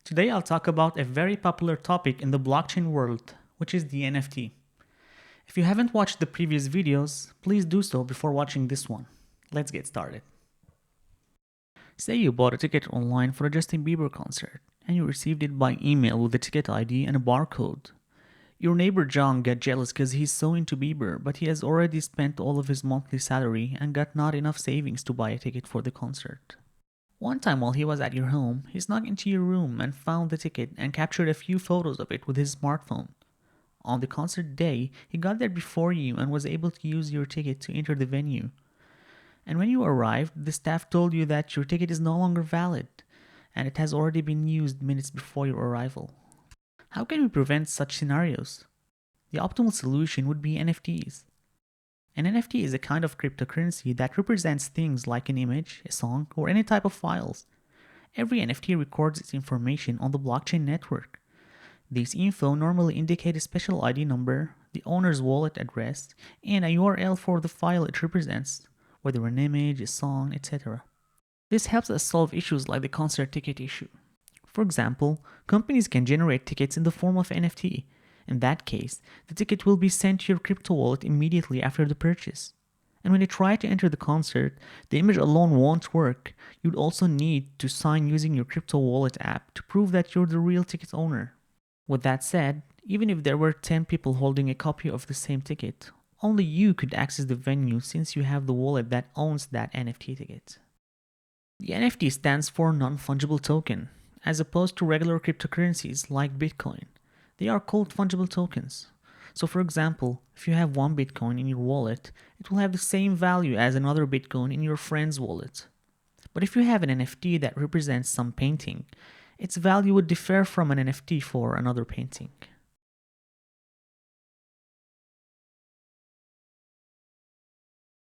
Today I'll talk about a very popular topic in the blockchain world, which is the NFT. If you haven't watched the previous videos, please do so before watching this one. Let's get started. Say you bought a ticket online for a Justin Bieber concert, and you received it by email with a ticket ID and a barcode. Your neighbor John got jealous because he's so into Bieber, but he has already spent all of his monthly salary and got not enough savings to buy a ticket for the concert. One time while he was at your home, he snuck into your room and found the ticket and captured a few photos of it with his smartphone. On the concert day, he got there before you and was able to use your ticket to enter the venue. And when you arrived, the staff told you that your ticket is no longer valid, and it has already been used minutes before your arrival. How can we prevent such scenarios? The optimal solution would be NFTs. An NFT is a kind of cryptocurrency that represents things like an image, a song, or any type of files. Every NFT records its information on the blockchain network. These info normally indicate a special ID number, the owner's wallet address, and a URL for the file it represents, whether an image, a song, etc. This helps us solve issues like the concert ticket issue. For example, companies can generate tickets in the form of NFT. In that case, the ticket will be sent to your crypto wallet immediately after the purchase. And when you try to enter the concert, the image alone won't work. You'd also need to sign using your crypto wallet app to prove that you're the real ticket owner. With that said, even if there were 10 people holding a copy of the same ticket, only you could access the venue since you have the wallet that owns that NFT ticket. The NFT stands for non-fungible token, as opposed to regular cryptocurrencies like Bitcoin. They are called fungible tokens. So for example, if you have one Bitcoin in your wallet, it will have the same value as another Bitcoin in your friend's wallet. But if you have an NFT that represents some painting, its value would differ from an NFT for another painting.